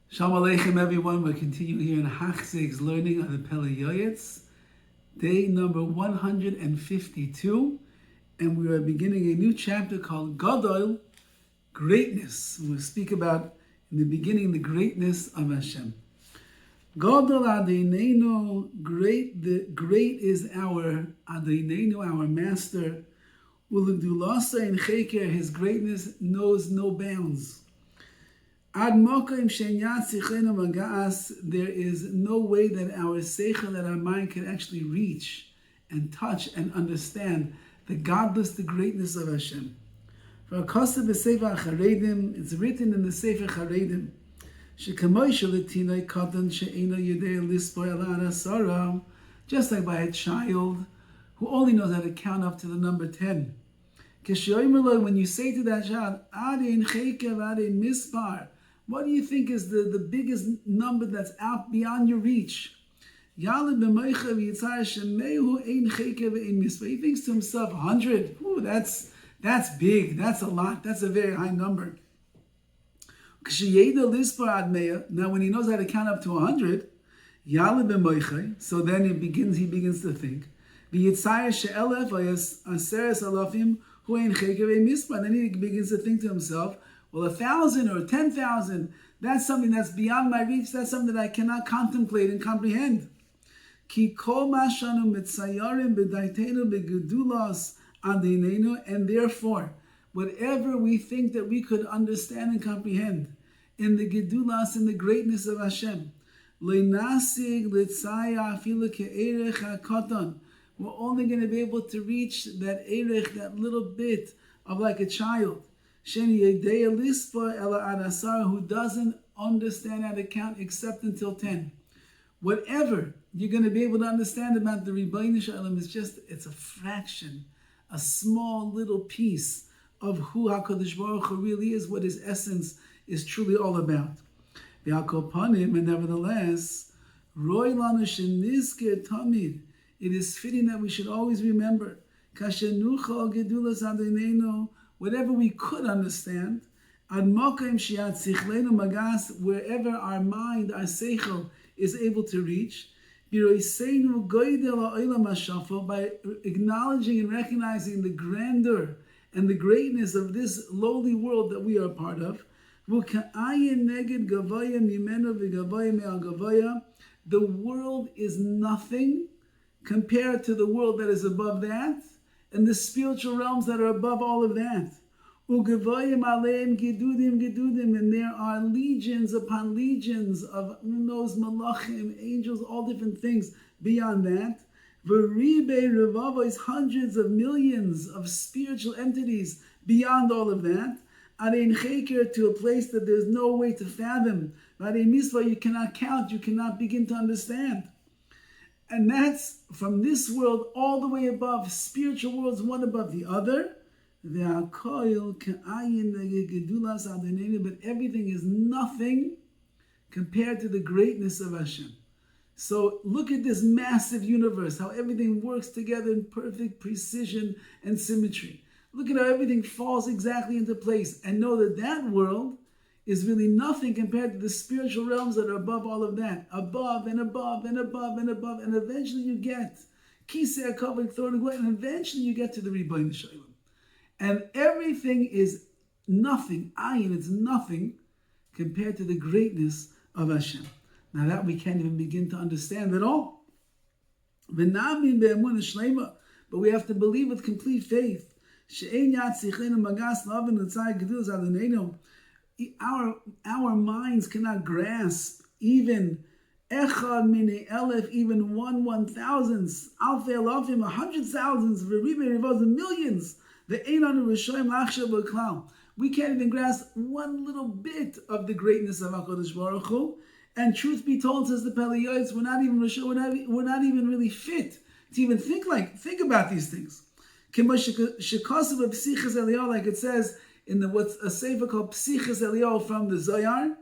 Shalom Aleichem, everyone. We're continuing here in Hachzig's learning on the Pele Yoetz, day number 152, and we are beginning a new chapter called Gadol, Greatness. We'll speak about, in the beginning, the greatness of Hashem. Gadol Adonenu, great is our Adonenu, our Master. Ulegdulasa in Cheker, His greatness knows no bounds. There is no way that our seichel, that our mind can actually reach and touch and understand the godless, the greatness of Hashem. It's written in the Sefer Charedim, just like by a child who only knows how to count up to the number 10. When you say to that child, what do you think is the biggest number that's out beyond your reach? He thinks to himself, 100. Ooh, that's big. That's a lot. That's a very high number. Now, when he knows how to count up to 100, so then he begins to think. And then he begins to think to himself, well, 1,000 or 10,000, that's something that's beyond my reach. That's something that I cannot contemplate and comprehend. And therefore, whatever we think that we could understand and comprehend in the gedulas, in the greatness of Hashem, we're only going to be able to reach that erech, that little bit of like a child, who doesn't understand how to count except until 10. Whatever you're going to be able to understand about the Rabbi Shalom is it's a fraction, a small little piece of who HaKadosh Baruch Hu really is, what his essence is truly all about. And nevertheless, it is fitting that we should always remember, whatever we could understand, wherever our mind, our seichel, is able to reach, by acknowledging and recognizing the grandeur and the greatness of this lowly world that we are a part of. The world is nothing compared to the world that is above that, and the spiritual realms that are above all of that. And there are legions upon legions of those malachim, angels, all different things beyond that. Hundreds of millions of spiritual entities beyond all of that. To a place that there's no way to fathom. You cannot count, you cannot begin to understand. And that's from this world all the way above, spiritual worlds one above the other. But everything is nothing compared to the greatness of Hashem. So look at this massive universe, how everything works together in perfect precision and symmetry. Look at how everything falls exactly into place, and know that that world is really nothing compared to the spiritual realms that are above all of that. Above and above and above and above. And eventually you get Kisei HaKavod Thorn, and eventually you get to the Rabbi Shalom. And everything is nothing. It's nothing compared to the greatness of Hashem. Now that we can't even begin to understand at all. But we have to believe with complete faith. Our minds cannot grasp even echad mine elef, even 1,000th, alfei elafim, 100,000s, millions. The einon rishayim lachshav l'klal. We can't even grasp one little bit of the greatness of HaKadosh Baruch Hu. And truth be told, says the Pele Yoetz, we're not even really fit to even think about these things. Like it says in what's a sefer called Psichas Eliyahu from the Zohar,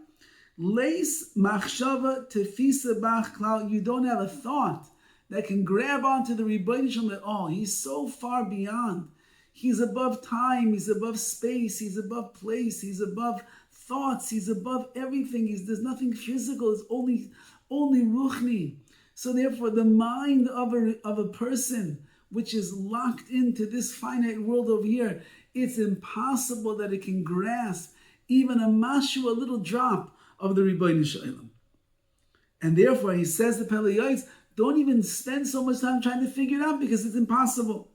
Leis machshava tefisa bach klal. You don't have a thought that can grab onto the Rebbeinu Shalom at all. He's so far beyond. He's above time. He's above space. He's above place. He's above thoughts. He's above everything. There's nothing physical. It's only ruchni. So therefore, the mind of a person which is locked into this finite world over here, it's impossible that it can grasp even a mashu, a little drop of the Ribbono Shel Olam. And therefore, he says to Pele Yoetz, don't even spend so much time trying to figure it out because it's impossible.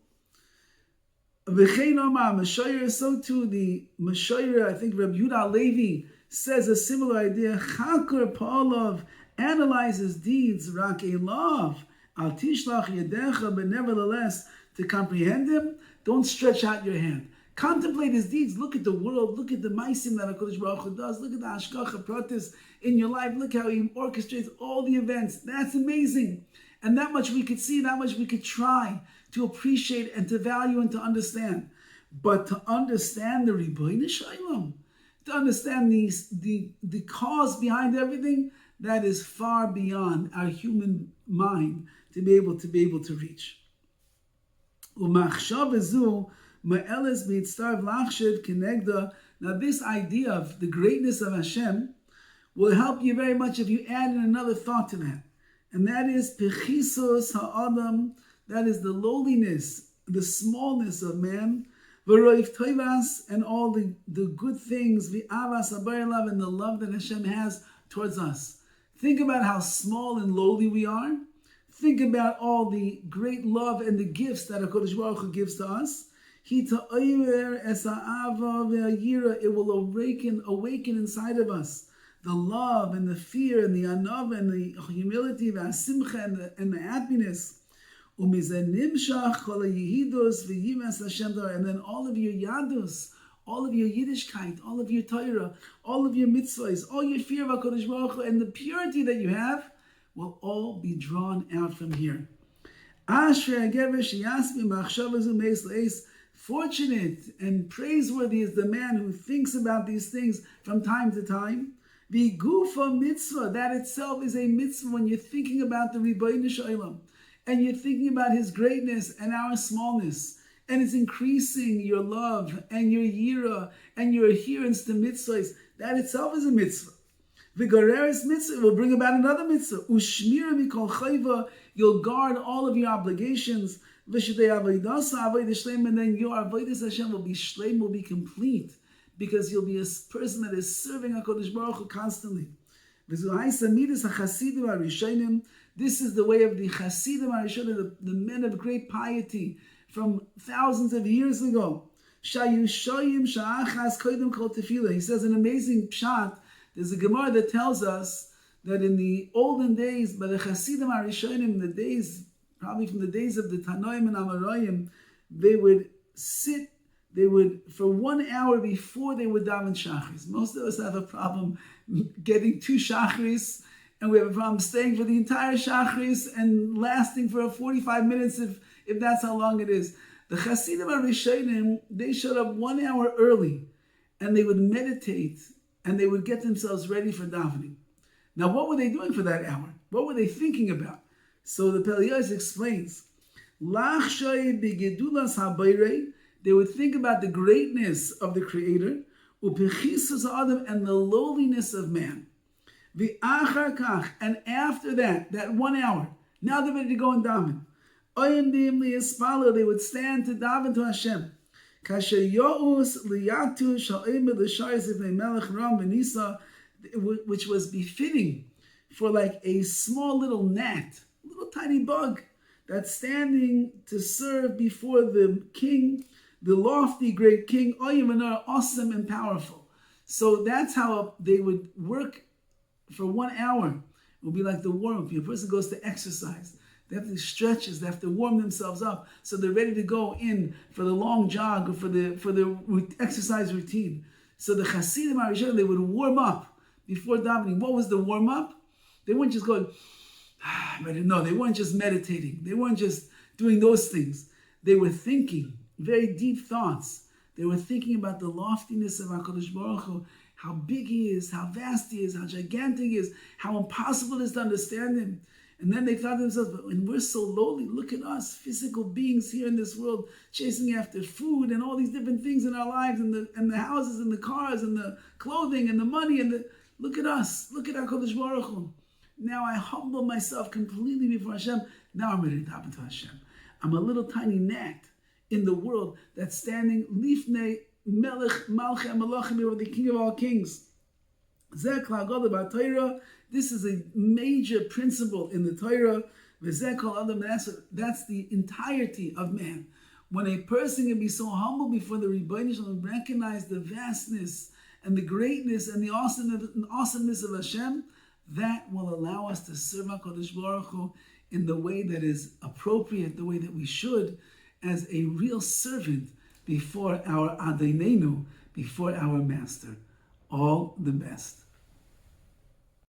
V'chein Omar Mashoyer, so too the Mashoyer, I think Rabbi Yehuda Levi says a similar idea. Chakur Pa'alav, analyze his deeds, Rak Elav, Al Tishlach Yedecha, but nevertheless, to comprehend him, don't stretch out your hand. Contemplate his deeds. Look at the world. Look at the maisim that HaKadosh Baruch Hu does. Look at the hashgacha pratis in your life. Look how he orchestrates all the events. That's amazing. And that much we could see, that much we could try to appreciate and to value and to understand. But to understand the Ribbono Shel Olam, to understand the cause behind everything, that is far beyond our human mind to be able to reach. Now this idea of the greatness of Hashem will help you very much if you add in another thought to that. And that is Pechisos Ha'adam, that is the lowliness, the smallness of man, V'roiv Toivas, and all the good things, V'avas Abayalav, and the love that Hashem has towards us. Think about how small and lowly we are. Think about all the great love and the gifts that HaKadosh Baruch Hu gives to us. It will awaken inside of us the love and the fear and the anava and the humility, the simcha and the happiness. And then all of your yadus, all of your Yiddishkeit, all of your Torah, all of your mitzvahs, all your fear of HaKadosh Baruch Hu, and the purity that you have will all be drawn out from here. Fortunate and praiseworthy is the man who thinks about these things from time to time. The gufa mitzvah, that itself is a mitzvah when you're thinking about the Ribbono Shel Olam and you're thinking about his greatness and our smallness, and it's increasing your love and your yira and your adherence to mitzvahs. That itself is a mitzvah. The Goreres mitzvah will bring about another mitzvah. Ushmira mikol chayva, you'll guard all of your obligations. And then your avodas Hashem will be shleim, will be complete, because you'll be a person that is serving HaKadosh Baruch Hu constantly. This is the way of the Chasidim HaRishonim, the men of great piety from thousands of years ago. He says an amazing pshat. There's a Gemara that tells us that in the olden days, by the Chasidim HaRishonim, the days, probably from the days of the Tanoim and Amoraim, they would for 1 hour before they would daven Shachris. Most of us have a problem getting 2 Shachris, and we have a problem staying for the entire Shachris and lasting for 45 minutes if that's how long it is. The Chasidim HaRishonim, they showed up 1 hour early, and they would meditate, and they would get themselves ready for davening. Now, what were they doing for that hour? What were they thinking about? So the Pele Yoetz explains, they would think about the greatness of the Creator, and the lowliness of man. And after that 1 hour, now they're ready to go and daven. They would stand to daven to Hashem. Which was befitting for like a small little gnat, little tiny bug that's standing to serve before the king, the lofty great king, awesome and powerful. So that's how they would work for 1 hour. It would be like the warm-up. A person goes to exercise. They have to do stretches. They have to warm themselves up so they're ready to go in for the long jog or for the exercise routine. So the Hasidim HaRishonim, they would warm up before davening. What was the warm-up? They weren't just going, no, they weren't just meditating. They weren't just doing those things. They were thinking very deep thoughts. They were thinking about the loftiness of HaKadosh Baruch Hu, how big He is, how vast He is, how gigantic He is, how impossible it is to understand Him. And then they thought to themselves, but when we're so lowly, look at us, physical beings here in this world, chasing after food and all these different things in our lives, and the houses and the cars and the clothing and the money look at us, look at our Kodesh Baruch Hu. Now I humble myself completely before Hashem. Now I'm ready to tap into Hashem. I'm a little tiny gnat in the world that's standing lifnei melech malchei malachim before the King of all kings. This is a major principle in the Torah. That's the entirety of man. When a person can be so humble before the Rebbeinu Shalom, recognize the vastness and the greatness and the awesomeness of Hashem, that will allow us to serve HaKadosh Baruch Hu in the way that is appropriate, the way that we should, as a real servant before our Adonenu, before our Master. All the best.